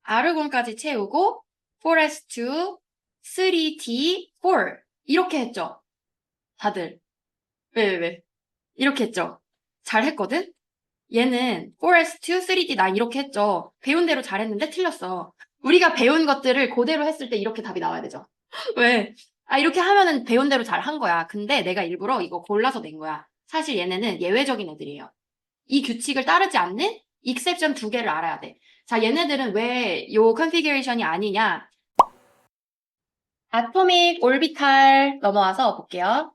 R군까지 채우고 4s2, 3t, 4 이렇게 했죠. 다들. 왜? 이렇게 했죠. 잘 했거든? 얘는 4s2, 3d, 9 이렇게 했죠. 배운 대로 잘했는데 틀렸어. 우리가 배운 것들을 그대로 했을 때 이렇게 답이 나와야 되죠. 왜? 이렇게 하면은 배운 대로 잘 한 거야. 근데 내가 일부러 이거 골라서 낸 거야. 사실 얘네는 예외적인 애들이에요. 이 규칙을 따르지 않는 exception 두 개를 알아야 돼. 자, 얘네들은 왜 요 컨피규레이션이 아니냐? 아토믹 오르비탈 넘어와서 볼게요.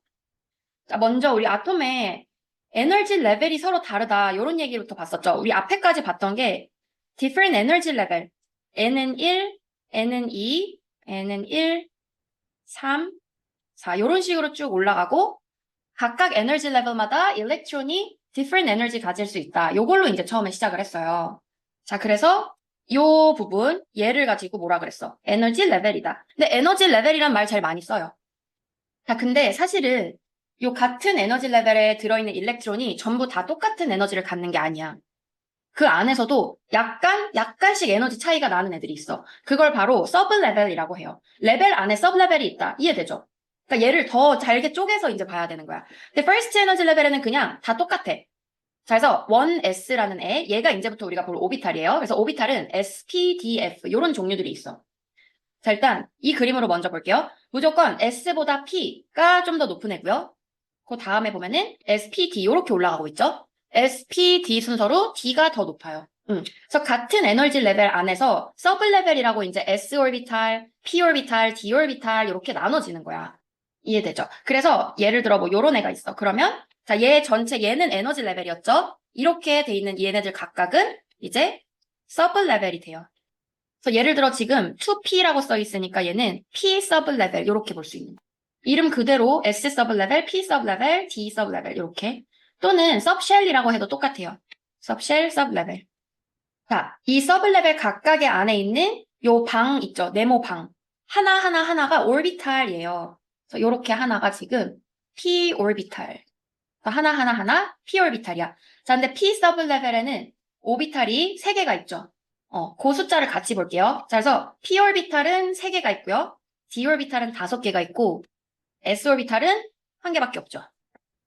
자, 먼저 우리 아톰의 에너지 레벨이 서로 다르다. 이런 얘기부터 봤었죠. 우리 앞에까지 봤던 게 different energy level. N은 1, N은 2, N은 1, 3, 4 이런 식으로 쭉 올라가고 각각 에너지 레벨마다 일렉트론이 different 에너지 가질 수 있다. 요걸로 이제 처음에 시작을 했어요. 자, 그래서 요 부분 얘를 가지고 뭐라 그랬어? 에너지 레벨이다. 근데 에너지 레벨이란 말 제일 많이 써요. 자, 근데 사실은 요 같은 에너지 레벨에 들어있는 일렉트론이 전부 다 똑같은 에너지를 갖는 게 아니야. 그 안에서도 약간씩 에너지 차이가 나는 애들이 있어. 그걸 바로 서브 레벨이라고 해요. 레벨 안에 서브 레벨이 있다. 이해되죠? 그러니까 얘를 더 잘게 쪼개서 이제 봐야 되는 거야. 근데 first 에너지 레벨에는 그냥 다 똑같아. 자, 그래서 1s라는 애, 얘가 이제부터 우리가 볼 오비탈이에요. 그래서 오비탈은 s, p, d, f 이런 종류들이 있어. 자, 일단 이 그림으로 먼저 볼게요. 무조건 S보다 P가 좀 더 높은 애고요. 그 다음에 보면은 SPD 이렇게 올라가고 있죠. SPD 순서로 D가 더 높아요. 그래서 같은 에너지 레벨 안에서 서브 레벨이라고 이제 S 오비탈, P 오비탈, D 오비탈 이렇게 나눠지는 거야. 이해되죠? 그래서 예를 들어 뭐 요런 애가 있어. 그러면 자, 얘 전체 얘는 에너지 레벨이었죠. 이렇게 돼 있는 얘네들 각각은 이제 서브 레벨이 돼요. 그래서 예를 들어 지금 2P라고 써 있으니까 얘는 P 서브 레벨 이렇게 볼 수 있는 거예요. 이름 그대로 S 서브 레벨, P 서브 레벨, D 서브 레벨 이렇게 또는 서브쉘이라고 해도 똑같아요. 서브쉘, 서브 레벨. 자, 이 서브 레벨 각각의 안에 있는 요 방 있죠. 네모 방. 하나가 오르비탈이에요. 그래서 요렇게 하나가 지금 P 오르비탈. 하나 P 오르비탈이야. 자, 근데 P 서브 레벨에는 오비탈이 3개가 있죠. 그 숫자를 같이 볼게요. 자, 그래서 p 오비탈은 3개가 있고요. d 오비탈은 5개가 있고 s 오비탈은 1개밖에 없죠.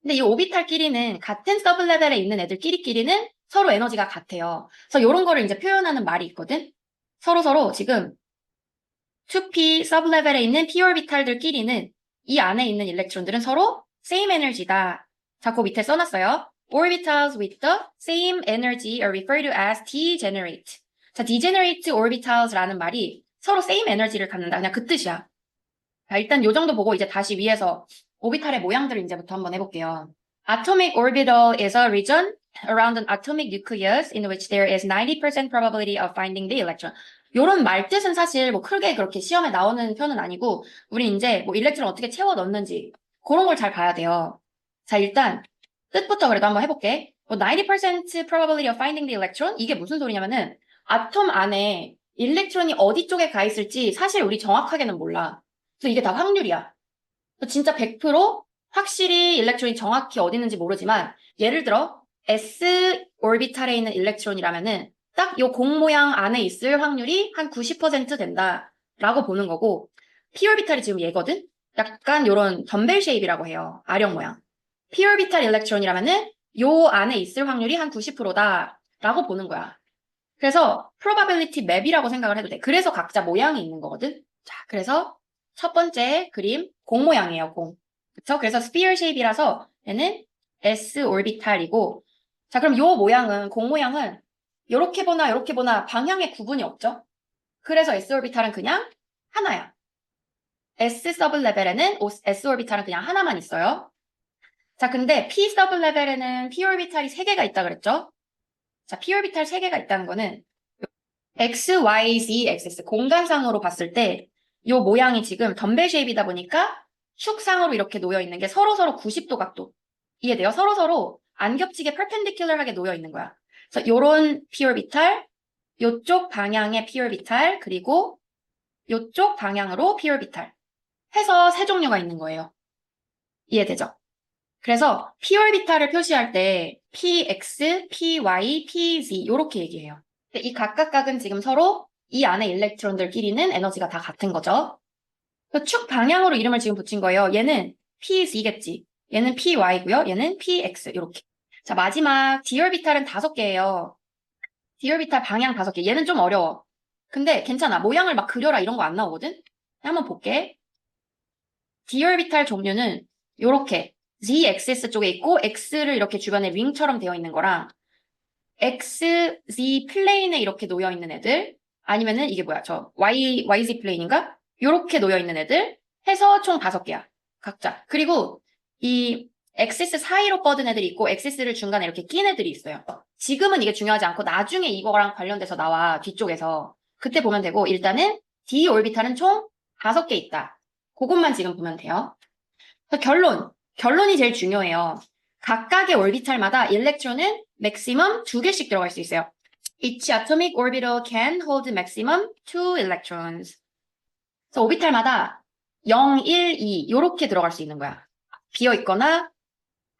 근데 이 오비탈끼리는 같은 서브 레벨에 있는 애들끼리는 서로 에너지가 같아요. 그래서 이런 거를 이제 표현하는 말이 있거든. 서로 지금 2p 서브 레벨에 있는 p 오비탈들끼리는 이 안에 있는 일렉트론들은 서로 same energy다. 자, 그 밑에 써놨어요. Orbitals with the same energy are referred to as degenerate. 자, degenerate orbitals라는 말이 서로 same energy를 갖는다. 그냥 그 뜻이야. 자, 일단 요 정도 보고 이제 다시 위에서 오비탈의 모양들을 이제부터 한번 해볼게요. Atomic orbital is a region around an atomic nucleus in which there is 90% probability of finding the electron. 요런 말 뜻은 사실 뭐 크게 그렇게 시험에 나오는 편은 아니고 우리 이제 뭐 일렉트론 어떻게 채워 넣는지 그런 걸 잘 봐야 돼요. 자, 일단 뜻부터 그래도 한번 해볼게. 뭐 90% probability of finding the electron? 이게 무슨 소리냐면은 아톰 안에 일렉트론이 어디 쪽에 가 있을지 사실 우리 정확하게는 몰라. 그래서 이게 다 확률이야. 진짜 100% 확실히 일렉트론이 정확히 어디 있는지 모르지만 예를 들어 S 오비탈에 있는 일렉트론이라면은 딱 요 공 모양 안에 있을 확률이 한 90% 된다라고 보는 거고 P 오비탈이 지금 얘거든? 약간 요런 덤벨 쉐입이라고 해요. 아령 모양. P 오비탈 일렉트론이라면은 요 안에 있을 확률이 한 90%다라고 보는 거야. 그래서 probability map이라고 생각을 해도 돼. 그래서 각자 모양이 있는 거거든. 자, 그래서 첫 번째 그림 공 모양이에요. 공. 그쵸? 그래서 sphere shape이라서 얘는 s 오비탈이고 자, 그럼 요 모양은 공 모양은 요렇게 보나 방향의 구분이 없죠? 그래서 s 오비탈은 그냥 하나야. s 서브 레벨에는 s 오비탈은 그냥 하나만 있어요. 자, 근데 p 서브 레벨에는 p 오비탈이 3개가 있다 그랬죠? 자, p 오비탈 3개가 있다는 거는 x, y, z, x 공간상으로 봤을 때 이 모양이 지금 덤벨 쉐입이다 보니까 축상으로 이렇게 놓여 있는 게 서로서로 90도 각도. 이해돼요? 서로서로 안 겹치게 perpendicular하게 놓여 있는 거야. 그래서 요런 p 오비탈, 요쪽 방향의 p 오비탈, 그리고 요쪽 방향으로 p 오비탈 해서 3종류가 있는 거예요. 이해되죠? 그래서 p 오비탈을 표시할 때 px, py, pz 이렇게 얘기해요. 이 각각은 지금 서로 이 안에 일렉트론들끼리는 에너지가 다 같은 거죠. 축 방향으로 이름을 지금 붙인 거예요. 얘는 PZ겠지. 얘는 PY고요. 얘는 PX. 이렇게. 자, 마지막 D올비탈은 5개예요. D올비탈 방향 5개. 얘는 좀 어려워. 근데 괜찮아. 모양을 막 그려라 이런 거 안 나오거든? 한번 볼게. D올비탈 종류는 요렇게 Z-axis 쪽에 있고 X를 이렇게 주변에 윙처럼 되어 있는 거랑 X, Z 플레인에 이렇게 놓여 있는 애들 아니면은 이게 뭐야? 저 YZ 플레인인가? 요렇게 놓여 있는 애들 해서 총 5개야. 각자. 그리고 이 엑시스 사이로 뻗은 애들이 있고 엑시스를 중간에 이렇게 낀 애들이 있어요. 지금은 이게 중요하지 않고 나중에 이거랑 관련돼서 나와 뒤쪽에서 그때 보면 되고 일단은 D 오르비탈은 총 5개 있다. 그것만 지금 보면 돼요. 결론이 제일 중요해요. 각각의 오르비탈마다 일렉트론은 맥시멈 2개씩 들어갈 수 있어요. Each atomic orbital can hold maximum 2 electrons. 그래서 오비탈마다 0, 1, 2 요렇게 들어갈 수 있는 거야. 비어 있거나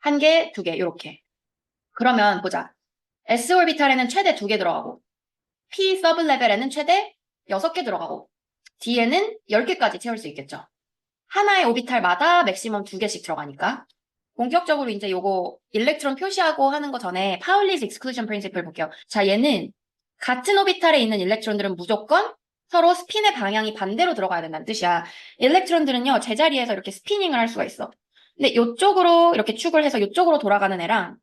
1개, 2개 요렇게. 그러면 보자. S 오비탈에는 최대 2개 들어가고 P 서브 레벨에는 최대 6개 들어가고 D에는 10개까지 채울 수 있겠죠. 하나의 오비탈마다 맥시멈 2개씩 들어가니까. 본격적으로 이제 요거 일렉트론 표시하고 하는 거 전에 파울리's exclusion principle 볼게요. 자, 얘는 같은 오비탈에 있는 일렉트론들은 무조건 서로 스핀의 방향이 반대로 들어가야 된다는 뜻이야. 일렉트론들은요, 제자리에서 이렇게 스피닝을 할 수가 있어. 근데 이쪽으로 이렇게 축을 해서 이쪽으로 돌아가는 애랑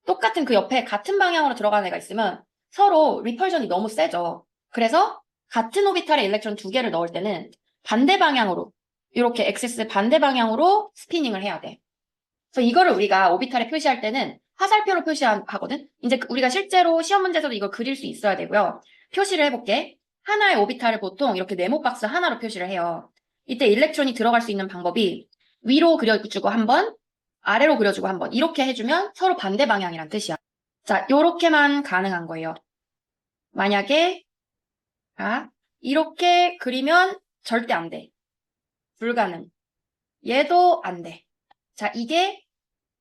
똑같은 그 옆에 같은 방향으로 들어가는 애가 있으면 서로 리펄전이 너무 세죠. 그래서 같은 오비탈에 일렉트론 2개를 넣을 때는 반대 방향으로 이렇게 엑시스 반대 방향으로 스피닝을 해야 돼. 그래서 이거를 우리가 오비탈에 표시할 때는 화살표로 표시하거든. 이제 우리가 실제로 시험 문제에서도 이걸 그릴 수 있어야 되고요. 표시를 해볼게. 하나의 오비탈을 보통 이렇게 네모 박스 하나로 표시를 해요. 이때 일렉트론이 들어갈 수 있는 방법이 위로 그려주고 한 번, 아래로 그려주고 한 번. 이렇게 해주면 서로 반대 방향이란 뜻이야. 자, 요렇게만 가능한 거예요. 만약에 이렇게 그리면 절대 안 돼. 불가능. 얘도 안 돼. 자, 이게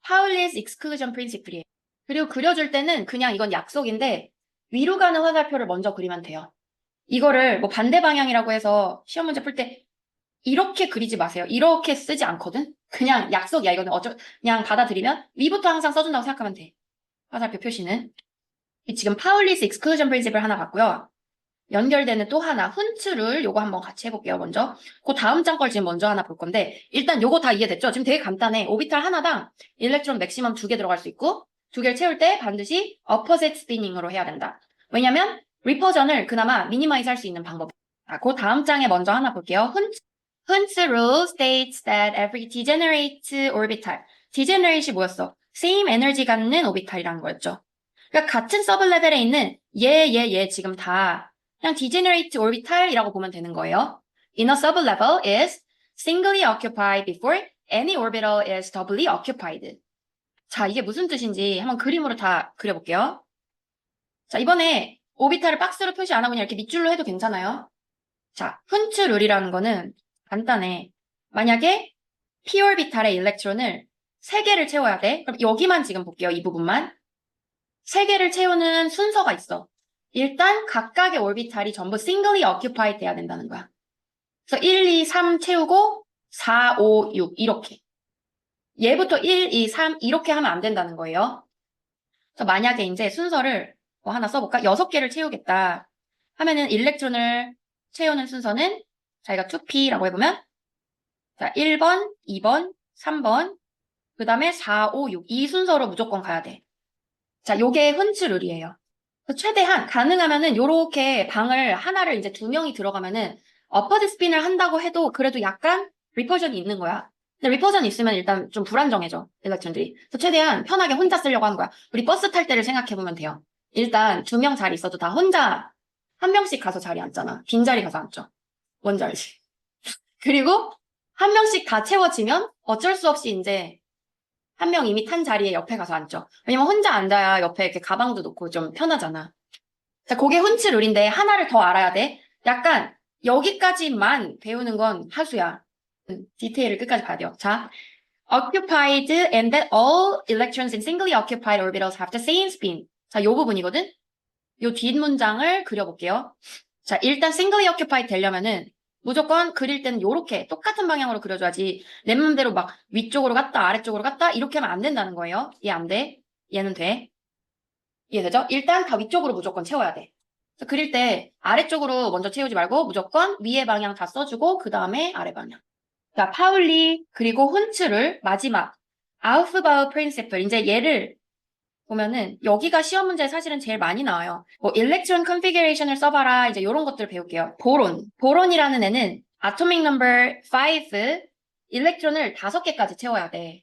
파울리's exclusion principle이에요. 그리고 그려줄 때는 그냥 이건 약속인데 위로 가는 화살표를 먼저 그리면 돼요. 이거를 뭐 반대 방향이라고 해서 시험 문제 풀 때 이렇게 그리지 마세요. 이렇게 쓰지 않거든? 그냥 약속이야. 이거는 그냥 받아들이면 위부터 항상 써준다고 생각하면 돼. 화살표 표시는. 지금 파울리's exclusion principle 하나 봤고요. 연결되는 또 하나, 훈츠룰 요거 한번 같이 해볼게요, 먼저. 그 다음 장 걸 지금 먼저 하나 볼 건데, 일단 요거 다 이해됐죠? 지금 되게 간단해. 오비탈 하나당 일렉트론 맥시멈 2개 들어갈 수 있고, 2개를 채울 때 반드시 opposite spining으로 해야 된다. 왜냐면, 리퍼전을 그나마 미니마이즈 할 수 있는 방법. 그 다음 장에 먼저 하나 볼게요. 훈츠 rule states that every degenerate orbital. degenerate이 뭐였어? same energy 갖는 오비탈이라는 거였죠. 그러니까 같은 서브 레벨에 있는 얘 지금 다 그냥 degenerate orbital이라고 보면 되는 거예요. In a sublevel is singly occupied before any orbital is doubly occupied. 자, 이게 무슨 뜻인지 한번 그림으로 다 그려볼게요. 자, 이번에 오비탈을 박스로 표시 안 하고 그냥 이렇게 밑줄로 해도 괜찮아요. 자, 훈츠 룰이라는 거는 간단해. 만약에 p 오비탈의 일렉트론을 3개를 채워야 돼. 그럼 여기만 지금 볼게요. 이 부분만. 3개를 채우는 순서가 있어. 일단 각각의 오비탈이 전부 singly occupied 돼야 된다는 거야. 그래서 1, 2, 3 채우고 4, 5, 6 이렇게. 얘부터 1, 2, 3 이렇게 하면 안 된다는 거예요. 그래서 만약에 이제 순서를 뭐 하나 써볼까? 6개를 채우겠다 하면은 일렉트론을 채우는 순서는 자기가 2P라고 해보면 자 1번, 2번, 3번 그 다음에 4, 5, 6 이 순서로 무조건 가야 돼. 자, 요게 훈츠 룰이에요. 최대한 가능하면은 요렇게 방을 하나를 이제 2명이 들어가면은 어퍼드 스핀을 한다고 해도 그래도 약간 리퍼전이 있는 거야. 근데 리퍼전이 있으면 일단 좀 불안정해져, 일렉트론들이. 그래서 최대한 편하게 혼자 쓰려고 하는 거야. 우리 버스 탈 때를 생각해보면 돼요. 일단 2명 자리 있어도 다 혼자 한 명씩 가서 자리 앉잖아. 빈자리 가서 앉죠. 뭔지 알지? 그리고 한 명씩 다 채워지면 어쩔 수 없이 이제 한 명 이미 탄 자리에 옆에 가서 앉죠. 왜냐면 혼자 앉아야 옆에 이렇게 가방도 놓고 좀 편하잖아. 자, 그게 훈츠 룰인데 하나를 더 알아야 돼. 약간 여기까지만 배우는 건 하수야. 디테일을 끝까지 봐야 돼요. 자, occupied and that all electrons in singly occupied orbitals have the same spin. 자, 요 부분이거든. 요 뒷문장을 그려볼게요. 자, 일단 singly occupied 되려면은 무조건 그릴 때는 요렇게 똑같은 방향으로 그려줘야지 내 맘대로 막 위쪽으로 갔다 아래쪽으로 갔다 이렇게 하면 안 된다는 거예요. 얘 안 돼. 얘는 돼. 이해되죠? 일단 다 위쪽으로 무조건 채워야 돼. 그래서 그릴 때 아래쪽으로 먼저 채우지 말고 무조건 위의 방향 다 써주고 그 다음에 아래 방향. 자, 파울리 그리고 훈츠를 마지막 아우프바우 프린시플 이제 얘를 보면은 여기가 시험 문제에 사실은 제일 많이 나와요. 뭐 일렉트론 컨피규레이션을 써봐라 이제 이런 것들을 배울게요. 보론이라는 애는 아토믹 넘버 5 일렉트론을 5개까지 채워야 돼.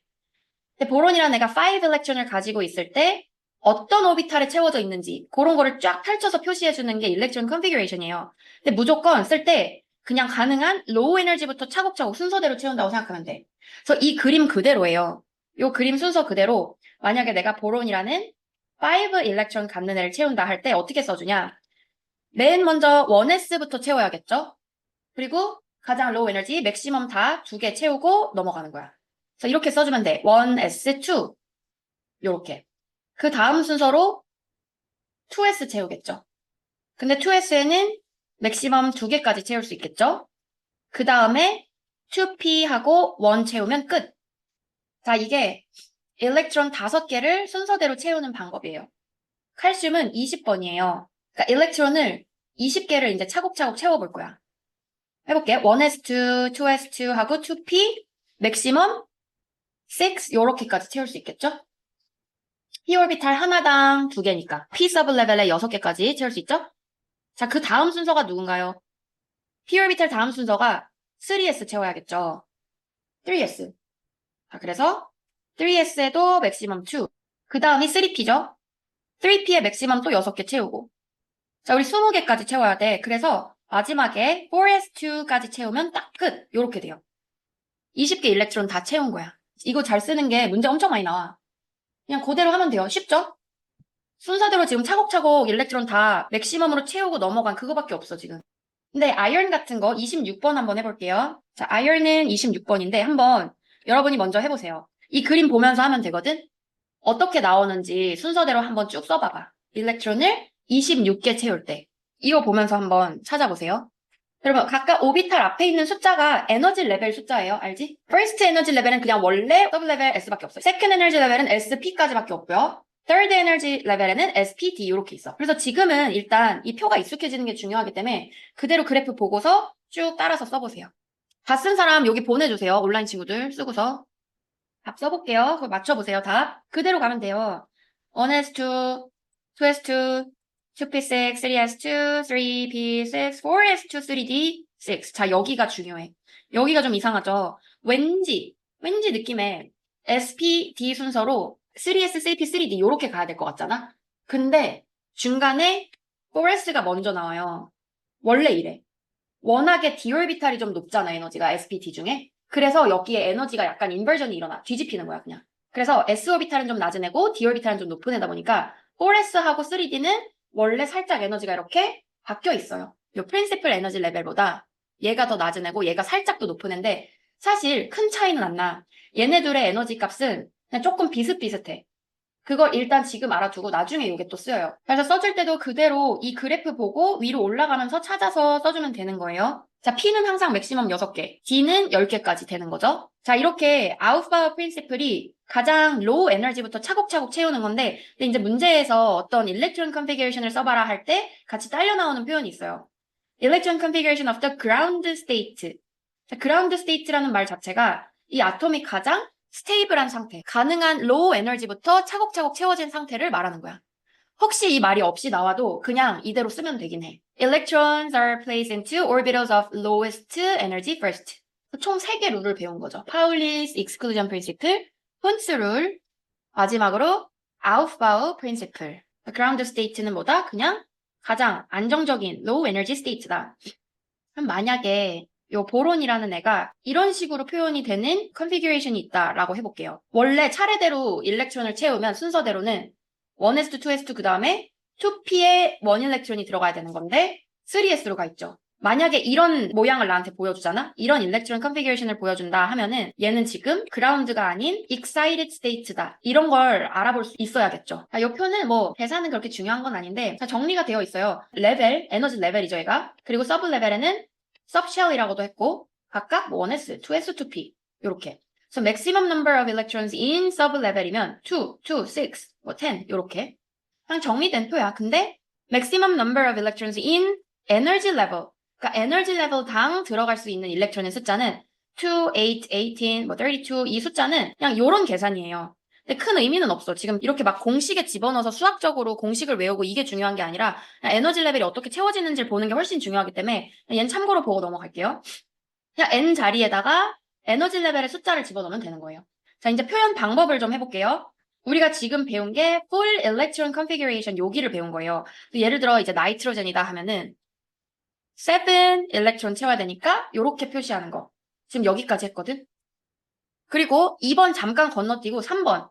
근데 보론이라는 애가 5 일렉트론을 가지고 있을 때 어떤 오비탈에 채워져 있는지 그런 거를 쫙 펼쳐서 표시해주는 게 일렉트론 컨피규레이션이에요. 근데 무조건 쓸 때 그냥 가능한 로우 에너지부터 차곡차곡 순서대로 채운다고 생각하면 돼. 그래서 이 그림 그대로예요. 이 그림 순서 그대로 만약에 내가 보론이라는 5 일렉트론 갖는 애를 채운다 할 때 어떻게 써주냐? 맨 먼저 1s부터 채워야겠죠? 그리고 가장 로우 에너지 맥시멈 다 2개 채우고 넘어가는 거야. 그래서 이렇게 써주면 돼. 1s2 요렇게. 그 다음 순서로 2s 채우겠죠. 근데 2s에는 맥시멈 2개까지 채울 수 있겠죠? 그 다음에 2p하고 1 채우면 끝. 자, 이게 일렉트론 5개를 순서대로 채우는 방법이에요. 칼슘은 20번이에요. 그러니까 일렉트론을 20개를 이제 차곡차곡 채워볼 거야. 해볼게. 1s2, 2s2 하고 2p, 맥시멈 6 요렇게까지 채울 수 있겠죠? p 오비탈 하나당 2개니까 p 서브 레벨에 6개까지 채울 수 있죠? 자, 그 다음 순서가 누군가요? p 오비탈 다음 순서가 3s 채워야겠죠? 3s. 자, 그래서 3s에도 맥시멈 2. 그 다음이 3p죠? 3p에 맥시멈 또 6개 채우고. 자, 우리 20개까지 채워야 돼. 그래서 마지막에 4s2까지 채우면 딱 끝. 요렇게 돼요. 20개 일렉트론 다 채운 거야. 이거 잘 쓰는 게 문제 엄청 많이 나와. 그냥 그대로 하면 돼요. 쉽죠? 순서대로 지금 차곡차곡 일렉트론 다 맥시멈으로 채우고 넘어간 그거밖에 없어, 지금. 근데 아이언 같은 거 26번 한번 해볼게요. 자, 아이언은 26번인데 한번 여러분이 먼저 해보세요. 이 그림 보면서 하면 되거든? 어떻게 나오는지 순서대로 한번 쭉 써봐봐. 일렉트론을 26개 채울 때. 이거 보면서 한번 찾아보세요. 여러분, 각각 오비탈 앞에 있는 숫자가 에너지 레벨 숫자예요. 알지? First 에너지 레벨은 그냥 원래 서브 레벨 S밖에 없어요. Second 에너지 레벨은 SP까지밖에 없고요. Third 에너지 레벨에는 SPD 이렇게 있어. 그래서 지금은 일단 이 표가 익숙해지는 게 중요하기 때문에 그대로 그래프 보고서 쭉 따라서 써보세요. 다 쓴 사람 여기 보내주세요. 온라인 친구들 쓰고서. 답 써볼게요. 그걸 맞춰보세요. 답. 그대로 가면 돼요. 1s2, 2s2, 2p6, 3s2, 3p6, 4s2, 3d6. 자, 여기가 중요해. 여기가 좀 이상하죠? 왠지 느낌에 SPD 순서로 3s, 3p, 3d 요렇게 가야 될 것 같잖아? 근데 중간에 4s가 먼저 나와요. 원래 이래. 워낙에 디올비탈이 좀 높잖아, 에너지가 SPD 중에. 그래서 여기에 에너지가 약간 인버전이 일어나. 뒤집히는 거야, 그냥. 그래서 S오비탈은 좀 낮은 애고 D오비탈은 좀 높은 애다 보니까 4S하고 3D는 원래 살짝 에너지가 이렇게 바뀌어 있어요. 요 프린시플 에너지 레벨보다 얘가 더 낮은 애고 얘가 살짝 더 높은 애인데 사실 큰 차이는 안 나. 얘네들의 에너지 값은 그냥 조금 비슷비슷해. 그걸 일단 지금 알아두고 나중에 이게 또 쓰여요. 그래서 써줄 때도 그대로 이 그래프 보고 위로 올라가면서 찾아서 써주면 되는 거예요. 자, P는 항상 맥시멈 6개, D는 10개까지 되는 거죠. 자, 이렇게 아우프바우 프린시플이 가장 로우 에너지부터 차곡차곡 채우는 건데 근데 이제 문제에서 어떤 일렉트론 컨피규레이션을 써봐라 할 때 같이 딸려 나오는 표현이 있어요. Electron configuration of the ground state. 자, ground state라는 말 자체가 이 아톰이 가장 스테이블한 상태, 가능한 로우 에너지부터 차곡차곡 채워진 상태를 말하는 거야. 혹시 이 말이 없이 나와도 그냥 이대로 쓰면 되긴 해. Electrons are placed into orbitals of lowest energy first. 총 3개 룰을 배운 거죠. 파울리's exclusion principle, 훈츠 룰, 마지막으로 아우프바우 principle. ground state는 뭐다? 그냥 가장 안정적인 low energy state다. 그럼 만약에 요 보론이라는 애가 이런 식으로 표현이 되는 컨피규레이션이 있다라고 해볼게요. 원래 차례대로 일렉트론을 채우면 순서대로는 1s2, 2s2 그 다음에 2p에 1 일렉트론이 들어가야 되는 건데 3s로 가 있죠. 만약에 이런 모양을 나한테 보여주잖아? 이런 일렉트론 컨피규레이션을 보여준다 하면은 얘는 지금 그라운드가 아닌 excited state다. 이런 걸 알아볼 수 있어야겠죠. 자, 이 표는 뭐 대사는 그렇게 중요한 건 아닌데 자, 정리가 되어 있어요. 레벨, 에너지 레벨이죠, 얘가. 그리고 서브 레벨에는 subshell이라고도 했고 각각 뭐 1s, 2s, 2p 요렇게. So maximum number of electrons in sub level이면 2, 6, 뭐 10 요렇게. 그냥 정리된 표야. 근데 maximum number of electrons in energy level 그러니까 에너지 레벨당 들어갈 수 있는 일렉트론의 숫자는 2, 8, 18, 뭐 32, 이 숫자는 그냥 요런 계산이에요. 근데 큰 의미는 없어. 지금 이렇게 막 공식에 집어넣어서 수학적으로 공식을 외우고 이게 중요한 게 아니라 그냥 에너지 레벨이 어떻게 채워지는지를 보는 게 훨씬 중요하기 때문에 얘는 참고로 보고 넘어갈게요. 그냥 n 자리에다가 에너지 레벨의 숫자를 집어넣으면 되는 거예요. 자, 이제 표현 방법을 좀 해볼게요. 우리가 지금 배운 게 full electron configuration 여기를 배운 거예요. 예를 들어 이제 나이트로젠이다 하면은 7 일렉트론 채워야 되니까 이렇게 표시하는 거. 지금 여기까지 했거든. 그리고 2번 잠깐 건너뛰고 3번.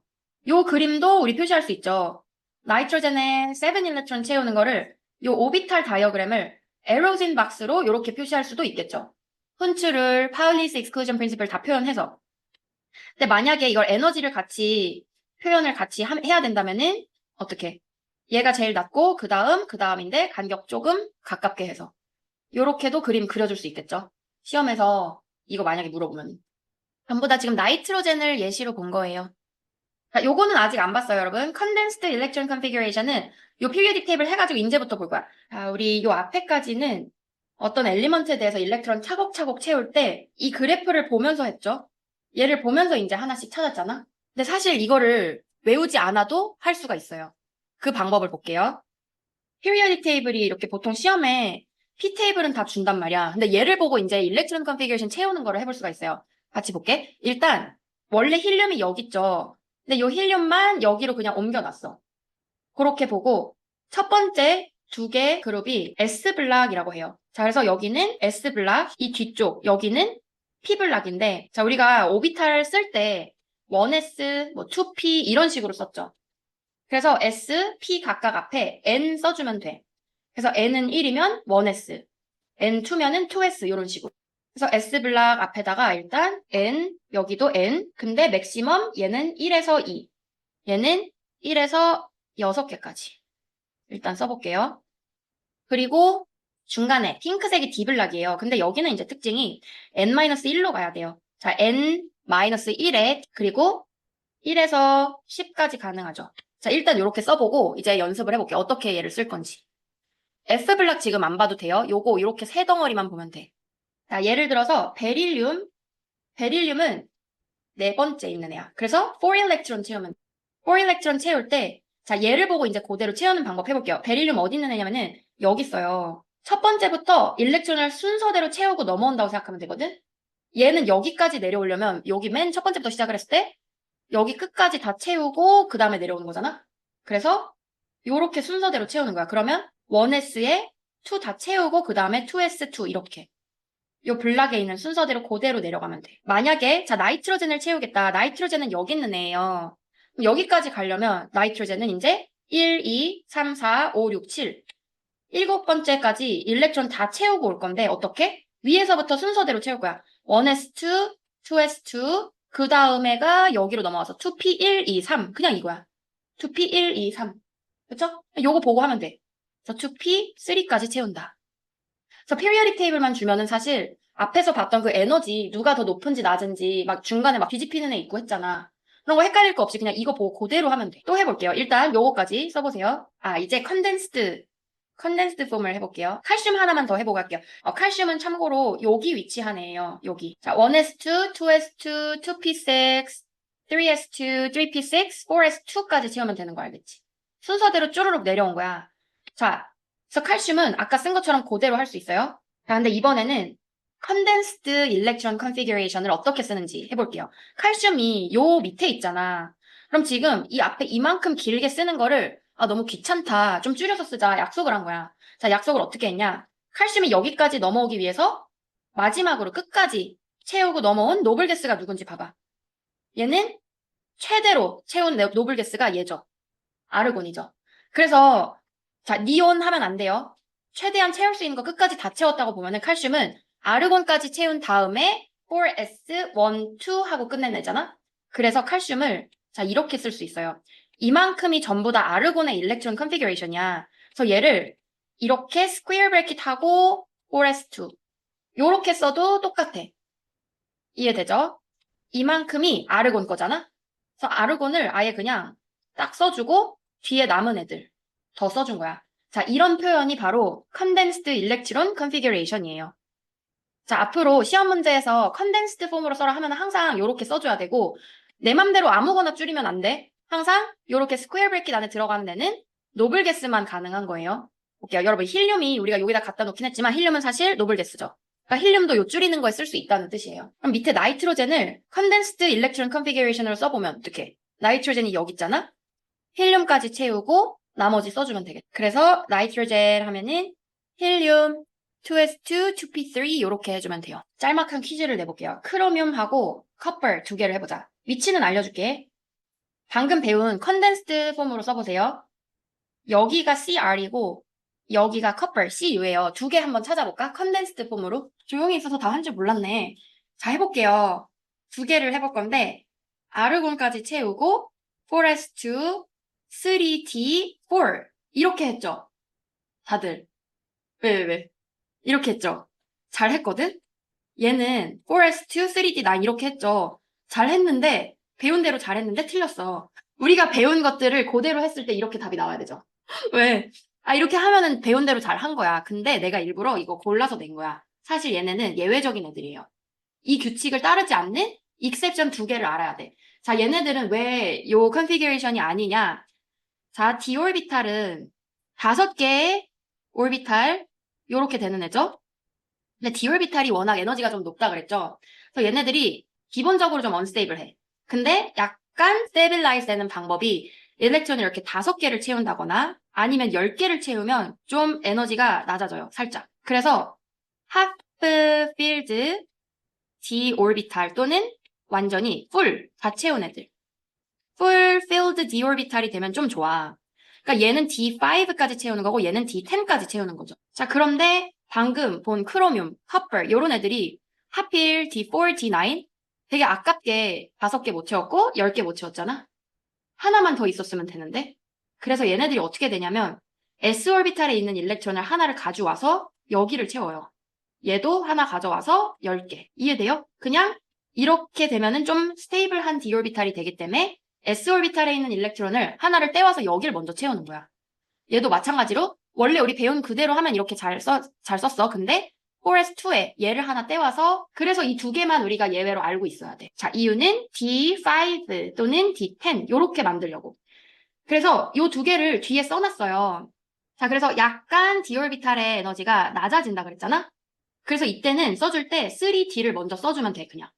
요 그림도 우리 표시할 수 있죠. 나이트로젠에 7 일렉트론 채우는 거를 요 오비탈 다이어그램을 에로진 박스로 이렇게 표시할 수도 있겠죠. 훈츠를 파울리스 익스클루전 프린시플 다 표현해서. 근데 만약에 이걸 에너지를 같이 표현을 같이 해야 된다면은 어떻게? 얘가 제일 낮고 그 다음인데 간격 조금 가깝게 해서. 요렇게도 그림 그려줄 수 있겠죠. 시험에서 이거 만약에 물어보면. 전부 다 지금 나이트로젠을 예시로 본 거예요. 자, 요거는 아직 안 봤어요, 여러분. Condensed Electron Configuration은 요 periodic table 해가지고 이제부터 볼 거야. 자, 우리 요 앞에까지는 어떤 엘리먼트에 대해서 일렉트론 차곡차곡 채울 때 이 그래프를 보면서 했죠. 얘를 보면서 이제 하나씩 찾았잖아. 근데 사실 이거를 외우지 않아도 할 수가 있어요. 그 방법을 볼게요. periodic table이 이렇게 보통 시험에 P 테이블은 다 준단 말이야. 근데 얘를 보고 이제 일렉트론 컨피규레이션 채우는 거를 해볼 수가 있어요. 같이 볼게. 일단 원래 힐륨이 여기 있죠. 근데 이 힐륨만 여기로 그냥 옮겨놨어. 그렇게 보고 첫 번째 두 개 그룹이 S 블락이라고 해요. 자, 그래서 여기는 S 블락, 이 뒤쪽 여기는 P 블락인데, 자, 우리가 오비탈 쓸 때 1S, 뭐 2P 이런 식으로 썼죠. 그래서 S, P 각각 앞에 N 써주면 돼. 그래서 N은 1이면 1S, N2면은 2S 이런 식으로. 그래서 S 블락 앞에다가 일단 N, 여기도 N, 근데 맥시멈 얘는 1에서 2, 얘는 1에서 6개까지. 일단 써볼게요. 그리고 중간에 핑크색이 D 블락이에요. 근데 여기는 이제 특징이 N-1로 가야 돼요. 자, N-1에 그리고 1에서 10까지 가능하죠. 자, 일단 이렇게 써보고 이제 연습을 해볼게요. 어떻게 얘를 쓸 건지. S 블락 지금 안 봐도 돼요. 요거 이렇게 세 덩어리만 보면 돼. 자, 예를 들어서 베릴륨은 네 번째 있는 애야. 그래서 4 electron 채우면 4 electron 채울 때 자, 얘를 보고 이제 그대로 채우는 방법 해볼게요. 베릴륨 어디 있는 애냐면은 여기 있어요. 첫 번째부터 일렉트론을 순서대로 채우고 넘어온다고 생각하면 되거든. 얘는 여기까지 내려오려면 여기 맨 첫 번째부터 시작을 했을 때 여기 끝까지 다 채우고 그 다음에 내려오는 거잖아. 그래서 요렇게 순서대로 채우는 거야. 그러면 1S에 2 다 채우고 그 다음에 2S2 이렇게. 요 블락에 있는 순서대로 그대로 내려가면 돼. 만약에 자 나이트로젠을 채우겠다. 나이트로젠은 여기 있는 애예요. 그럼 여기까지 가려면 나이트로젠은 이제 1, 2, 3, 4, 5, 6, 7 일곱 번째까지 일렉트론 다 채우고 올 건데 어떻게? 위에서부터 순서대로 채울 거야. 1s2, 2s2 그 다음에가 여기로 넘어와서 2p1, 2, 3 그냥 이거야. 2p1, 2, 3 그쵸? 요거 보고 하면 돼. 그래서 2p3까지 채운다. 그래서 periodic table만 주면은 사실 앞에서 봤던 그 에너지 누가 더 높은지 낮은지 막 중간에 막 뒤집히는 애 있고 했잖아. 그런 거 헷갈릴 거 없이 그냥 이거 보고 그대로 하면 돼. 또 해볼게요. 일단 요거까지 써보세요. 아, 이제 컨덴스드 폼을 해볼게요. 칼슘 하나만 더 해보고 갈게요. 칼슘은 참고로 여기 위치한 애예요. 여기. 자, 1s2, 2s2, 2p6, 3s2, 3p6, 4s2까지 채우면 되는 거 알겠지? 순서대로 쭈루룩 내려온 거야. 자, 그래서 칼슘은 아까 쓴 것처럼 그대로 할 수 있어요. 자, 근데 이번에는 condensed electron configuration을 어떻게 쓰는지 해볼게요. 칼슘이 요 밑에 있잖아. 그럼 지금 이 앞에 이만큼 길게 쓰는 거를 너무 귀찮다. 좀 줄여서 쓰자. 약속을 한 거야. 자, 약속을 어떻게 했냐? 칼슘이 여기까지 넘어오기 위해서 마지막으로 끝까지 채우고 넘어온 노블 게스가 누군지 봐봐. 얘는 최대로 채운 노블 게스가 얘죠. 아르곤이죠. 그래서 자, 니온 하면 안 돼요. 최대한 채울 수 있는 거 끝까지 다 채웠다고 보면은 칼슘은 아르곤까지 채운 다음에 4s 1, 2 하고 끝내내잖아? 그래서 칼슘을 자 이렇게 쓸 수 있어요. 이만큼이 전부 다 아르곤의 일렉트론 컨피규레이션이야. 그래서 얘를 이렇게 스퀘어 브래킷 하고 4s2 요렇게 써도 똑같아. 이해되죠? 이만큼이 아르곤 거잖아? 그래서 아르곤을 아예 그냥 딱 써주고 뒤에 남은 애들 더 써준 거야. 자, 이런 표현이 바로 condensed electron configuration이에요. 자, 앞으로 시험 문제에서 condensed 폼으로 써라 하면 항상 이렇게 써줘야 되고 내 맘대로 아무거나 줄이면 안 돼. 항상 이렇게 스퀘어 브래킷 안에 들어가는 데는 노블 게스만 가능한 거예요. 볼게요. 여러분, 힐륨이 우리가 여기다 갖다 놓긴 했지만 힐륨은 사실 노블 게스죠. 그러니까 힐륨도 요 줄이는 거에 쓸 수 있다는 뜻이에요. 그럼 밑에 나이트로젠을 condensed electron configuration으로 써보면 어떡해? 나이트로젠이 여기 있잖아? 힐륨까지 채우고 나머지 써주면 되겠다. 그래서 나이트로젠 하면은 힐륨 2s2, 2p3 이렇게 해주면 돼요. 짤막한 퀴즈를 내볼게요. 크로뮴하고 커플 두 개를 해보자. 위치는 알려줄게. 방금 배운 컨덴스드 폼으로 써보세요. 여기가 CR이고 여기가 커플 CU예요. 두 개 한번 찾아볼까? 컨덴스드 폼으로. 조용히 있어서 다 한 줄 몰랐네. 자, 해볼게요. 두 개를 해볼 건데 아르곤까지 채우고 4s2, 3d4 이렇게 했죠. 다들. 왜? 이렇게 했죠. 잘 했거든? 얘는 4s2, 3d9 이렇게 했죠. 잘 했는데 배운 대로 잘 했는데 틀렸어. 우리가 배운 것들을 그대로 했을 때 이렇게 답이 나와야 되죠. 왜? 아, 이렇게 하면은 배운 대로 잘 한 거야. 근데 내가 일부러 이거 골라서 낸 거야. 사실 얘네는 예외적인 애들이에요. 이 규칙을 따르지 않는 익셉션 두 개를 알아야 돼. 자, 얘네들은 왜 요 컨피규레이션이 아니냐? 자, d 오르비탈은 5개의 오르비탈 요렇게 되는 애죠? 근데 d 오르비탈이 워낙 에너지가 좀 높다 그랬죠? 그래서 얘네들이 기본적으로 좀 언스테이블해. 근데 약간 스테빌라이즈 되는 방법이 일렉트론을 이렇게 5개를 채운다거나 아니면 10개를 채우면 좀 에너지가 낮아져요. 살짝. 그래서 하프 필드 d 오르비탈 또는 완전히 풀 다 채운 애들. 풀 필드 d 오르비탈이 되면 좀 좋아. 그러니까 얘는 D5까지 채우는 거고 얘는 D10까지 채우는 거죠. 자, 그런데 방금 본 크로뮴, 커플 이런 애들이 하필 D4, D9 되게 아깝게 5개 못 채웠고 10개 못 채웠잖아. 하나만 더 있었으면 되는데. 그래서 얘네들이 어떻게 되냐면 s오르비탈에 있는 일렉트론을 하나를 가져와서 여기를 채워요. 얘도 하나 가져와서 10개. 이해돼요? 그냥 이렇게 되면은 좀 스테이블한 d오르비탈이 되기 때문에 s오르비탈에 있는 일렉트론을 하나를 떼와서 여기를 먼저 채우는 거야. 얘도 마찬가지로 원래 우리 배운 그대로 하면 이렇게 잘 썼어. 근데 4s2에 얘를 하나 떼와서 그래서 이 두 개만 우리가 예외로 알고 있어야 돼. 자, 이유는 D5 또는 D10 요렇게 만들려고. 그래서 이 두 개를 뒤에 써놨어요. 자, 그래서 약간 d오르비탈의 에너지가 낮아진다 그랬잖아? 그래서 이때는 써줄 때 3D를 먼저 써주면 돼, 그냥.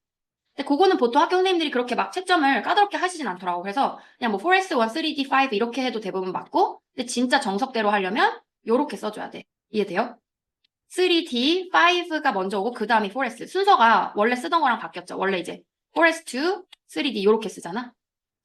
근데 그거는 보통 학교 선생님들이 그렇게 막 채점을 까다롭게 하시진 않더라고. 그래서 그냥 뭐 4S1, 3D, 5 이렇게 해도 대부분 맞고, 근데 진짜 정석대로 하려면 요렇게 써줘야 돼. 이해돼요? 3D, 5가 먼저 오고 그 다음이 4S. 순서가 원래 쓰던 거랑 바뀌었죠. 원래 이제 4S2, 3D 요렇게 쓰잖아.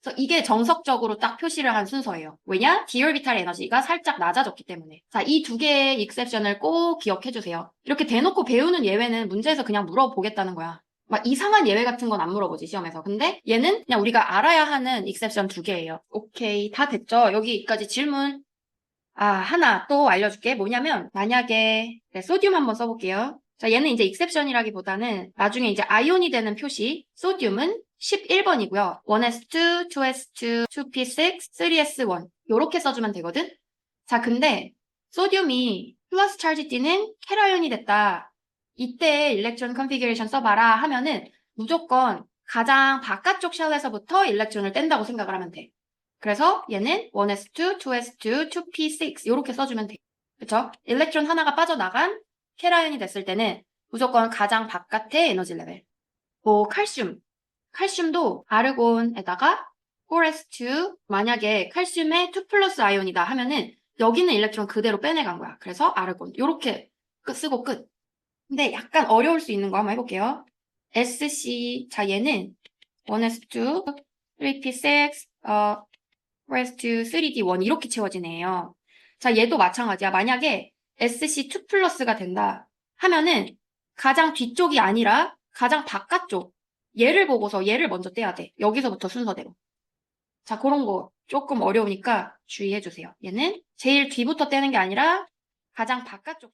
그래서 이게 정석적으로 딱 표시를 한 순서예요. 왜냐? 디올비탈 에너지가 살짝 낮아졌기 때문에. 자, 이 두 개의 익셉션을 꼭 기억해 주세요. 이렇게 대놓고 배우는 예외는 문제에서 그냥 물어보겠다는 거야. 막 이상한 예외 같은 건 안 물어보지, 시험에서. 근데 얘는 그냥 우리가 알아야 하는 익셉션 두 개예요. 오케이, 다 됐죠? 여기까지 질문. 아, 하나 또 알려줄게. 뭐냐면, 만약에, 네, 소듐 한번 써볼게요. 자, 얘는 이제 익셉션이라기보다는 나중에 이제 아이온이 되는 표시, 소듐은 11번이고요. 1s2, 2s2, 2p6, 3s1. 요렇게 써주면 되거든? 자, 근데, 소듐이 플러스 찰지 띠는 캐라이온이 됐다. 이때 일렉트론 컨피규레이션 써봐라 하면은 무조건 가장 바깥쪽 쉘에서부터 일렉트론을 뗀다고 생각을 하면 돼. 그래서 얘는 1s2, 2s2, 2p6 이렇게 써주면 돼. 그쵸? 일렉트론 하나가 빠져나간 캐라이온이 됐을 때는 무조건 가장 바깥의 에너지 레벨. 뭐 칼슘도 아르곤에다가 4s2 만약에 칼슘에 2 플러스 아이온이다 하면은 여기는 일렉트론 그대로 빼내간 거야. 그래서 아르곤 요렇게 쓰고 끝. 근데 약간 어려울 수 있는 거 한번 해볼게요. SC 자 얘는 1s2, 3p6, 4s2, 3d1 이렇게 채워지네요. 자, 얘도 마찬가지야. 만약에 SC2 플러스가 된다 하면은 가장 뒤쪽이 아니라 가장 바깥쪽 얘를 보고서 얘를 먼저 떼야 돼. 여기서부터 순서대로. 자, 그런 거 조금 어려우니까 주의해 주세요. 얘는 제일 뒤부터 떼는 게 아니라 가장 바깥쪽